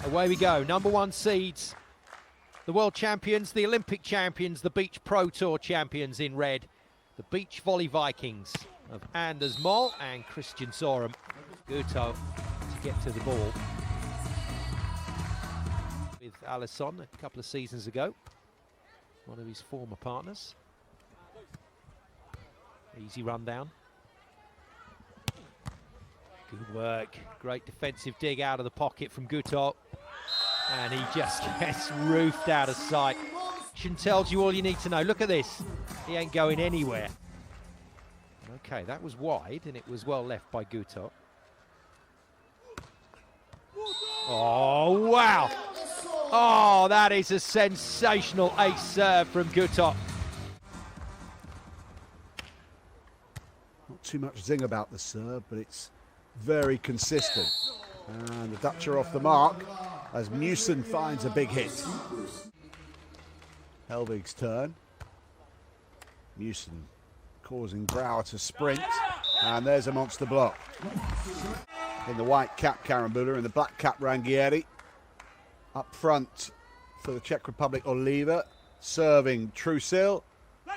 Away we go, number one seeds. The world champions, the Olympic champions, the Beach Pro Tour champions in red. The Beach Volley Vikings of Anders Moll and Christian Sorum. Guto to get to the ball. With Alisson a couple of seasons ago. One of his former partners. Easy run down. Good work. Great defensive dig out of the pocket from Guto. And he just gets roofed out of sight. Tells you all you need to know. Look at this. He ain't going anywhere. Okay, that was wide, and it was well left by Guto. Oh, wow. Oh, that is a sensational ace serve from Guto. Not too much zing about the serve, but it's very consistent. And the Dutch are off the mark as Mewson finds a big hit. Helvig's turn. Mewson causing Brouwer to sprint, and there's a monster block. In the white cap, Karambula, in the black cap, Rangieri. Up front for the Czech Republic, Oliva. Serving Trusil.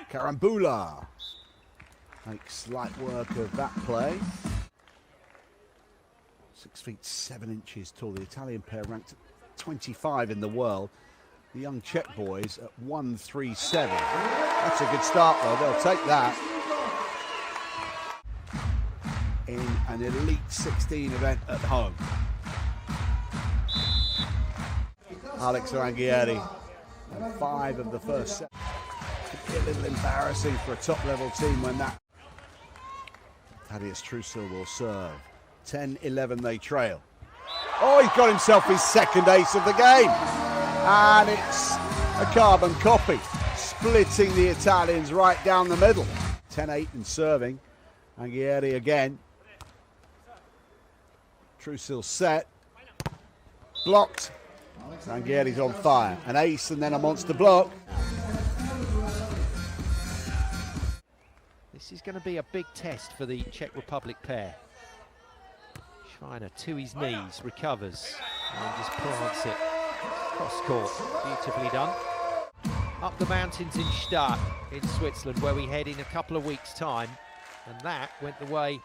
Karambula makes light work of that play. 6 feet 7 inches tall. The Italian pair ranked 25 in the world. The young Czech boys at 137. That's a good start though, they'll take that. In an Elite 16 event at home. Alex Rangieri, and 5 of the first 7. Could be a little embarrassing for a top level team when that. Thaddeus Trusil will serve. 10-11 they trail. Oh, he's got himself his second ace of the game. And it's a carbon copy, splitting the Italians right down the middle. 10-8 in serving. Rangieri again. Trusil set. Blocked. Rangieri's on fire. An ace and then a monster block. This is going to be a big test for the Czech Republic pair. Schreiner to his knees, recovers, and just plants it cross court. Beautifully done. Up the mountains in Start in Switzerland, where we head in a couple of weeks' time. And that went the way,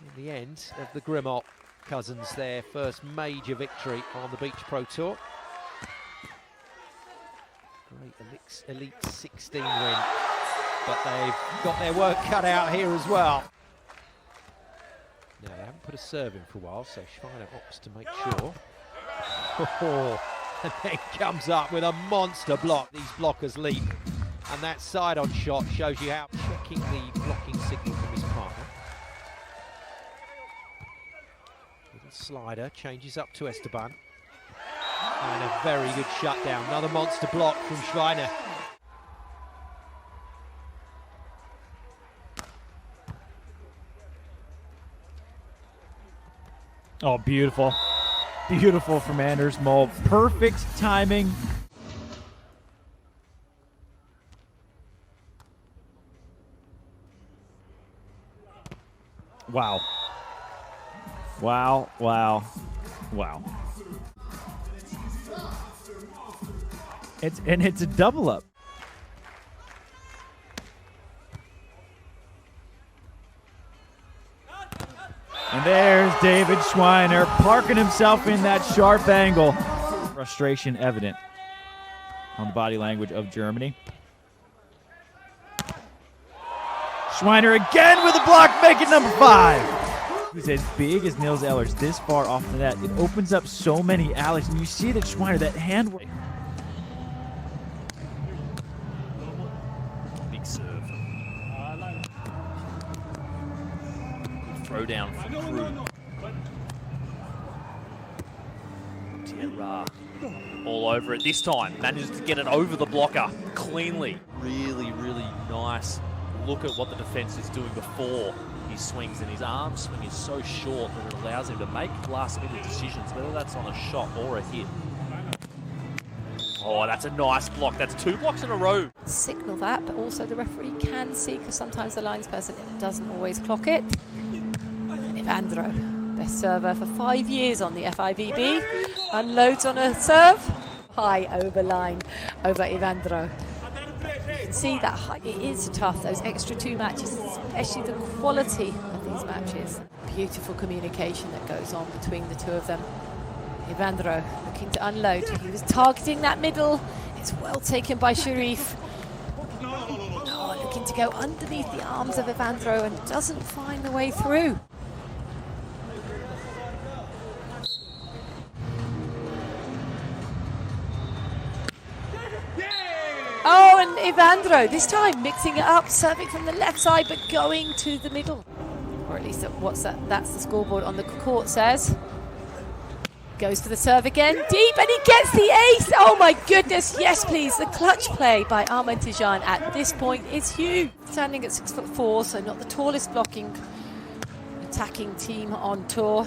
in the end, of the Grimmott cousins, their first major victory on the Beach Pro Tour. Great Elite 16 win, but they've got their work cut out here as well. Now, they haven't put a serve in for a while, so Schreiner opts to make sure. Oh, and then comes up with a monster block. These blockers leap. And that side-on shot shows you how. Checking the blocking signal from his partner. Little slider, changes up to Esteban. And a very good shutdown. Another monster block from Schreiner. Oh, beautiful. Beautiful from Anders Moll. Perfect timing. Wow. Wow, wow, wow. It's a double up. And there's David Schreiner parking himself in that sharp angle. Frustration evident on the body language of Germany. Schreiner again with a block, make it number 5. He's as big as Nils Ehlers this far off the net. It opens up so many alleys, and you see that Schreiner, that handwork. Big serve. Good throw down from Krug. Tierra all over it this time. Manages to get it over the blocker cleanly. Really, really nice. Look at what the defense is doing before he swings, and his arm swing is so short that it allows him to make last-minute decisions, whether that's on a shot or a hit. Oh, that's a nice block. That's 2 blocks in a row. Signal that, but also the referee can see, because sometimes the linesperson doesn't always clock it. Evandro Best server for 5 years on the FIVB. Unloads on a serve. High over line over Ivandro. You can see that it is tough, those extra 2 matches, especially the quality of these matches. Beautiful communication that goes on between the two of them. Ivandro looking to unload. He was targeting that middle. It's well taken by Sharif. Oh, looking to go underneath the arms of Ivandro and doesn't find the way through. Oh, and Ivandro, this time mixing it up, serving from the left side, but going to the middle. Or at least that's the scoreboard on the court says. Goes for the serve again, deep, and he gets the ace! Oh my goodness, yes please. The clutch play by Arman Tijan at this point is huge. Standing at 6'4", so not the tallest blocking, attacking team on tour.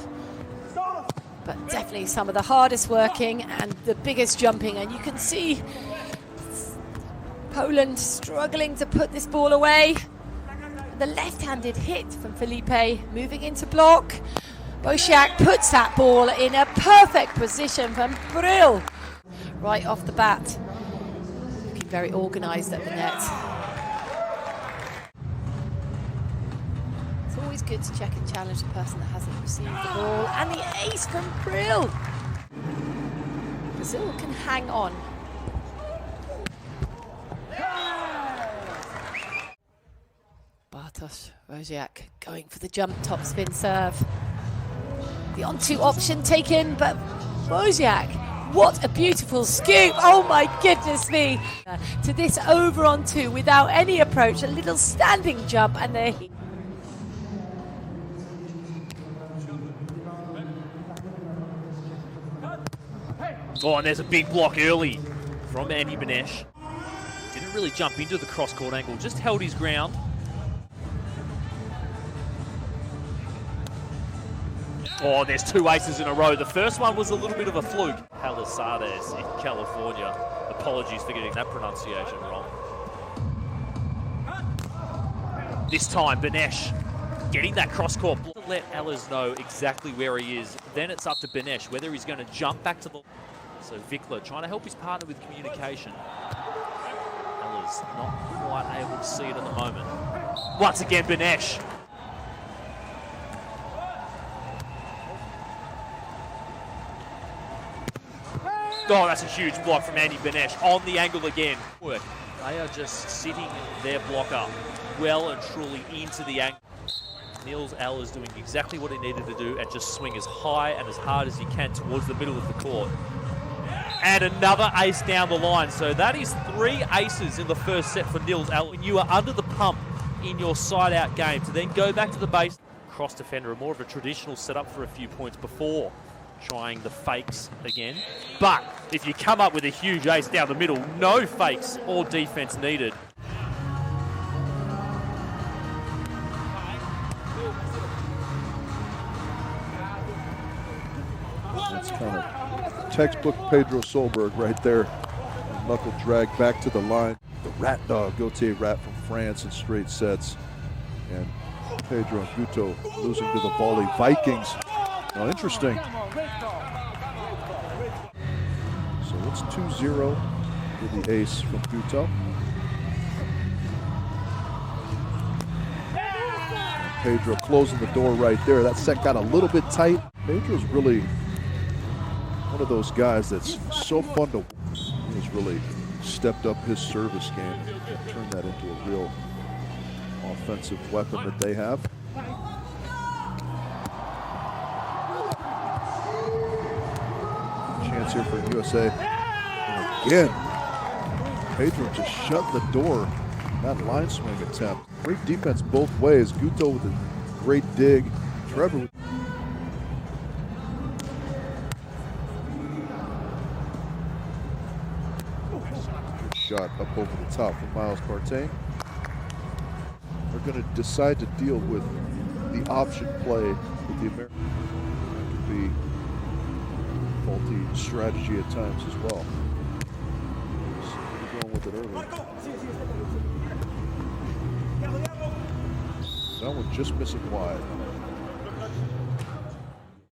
But definitely some of the hardest working and the biggest jumping, and you can see Poland struggling to put this ball away. The left-handed hit from Felipe, moving into block. Wojciak puts that ball in a perfect position from Brill. Right off the bat. Looking very organised at the net. It's always good to check and challenge the person that hasn't received the ball. And the ace from Brill. Brazil can hang on. Bartosz Wojciak going for the jump top spin serve. The on-2 option taken, but Wojciak, what a beautiful scoop. Oh my goodness me. To this over on 2 without any approach, a little standing jump, and there he... Oh, and there's a big block early from Andy Benesh. Didn't really jump into the cross-court angle, just held his ground. Oh, there's 2 aces in a row. The first one was a little bit of a fluke. Palisades in California. Apologies for getting that pronunciation wrong. This time, Benesh getting that cross-court block to let Ehlers know exactly where he is. Then it's up to Benesh whether he's going to jump back to the... So Vikler trying to help his partner with communication. Ehlers not quite able to see it at the moment. Once again, Benesh. Oh, that's a huge block from Andy Benesh on the angle again. They are just sitting their blocker well and truly into the angle. Niels Ehlers doing exactly what he needed to do and just swing as high and as hard as he can towards the middle of the court. And another ace down the line. So that is 3 aces in the first set for Niels Ehlers. When you are under the pump in your side-out game, to then go back to the base. Cross defender, more of a traditional setup for a few points before trying the fakes again. But if you come up with a huge ace down the middle, no fakes or defense needed. That's kind of textbook Pedro Solberg right there. Knuckle drag back to the line. The rat dog, Gautier Rat from France in straight sets. And Pedro and Guto losing to the volley Vikings. Oh, interesting. So it's 2-0 with the ace from Guto. And Pedro closing the door right there. That set got a little bit tight. Pedro's really one of those guys that's so fun to watch. He's really stepped up his service game and turned that into a real offensive weapon that they have. Chance here for USA. And again, Pedro just shut the door. That line swing attempt. Great defense both ways. Guto with a great dig. Trevor. Good shot up over the top from Miles Partain. They're going to decide to deal with the option play with the American. It could be faulty strategy at times as well. So we're going with it early. That one just missing wide.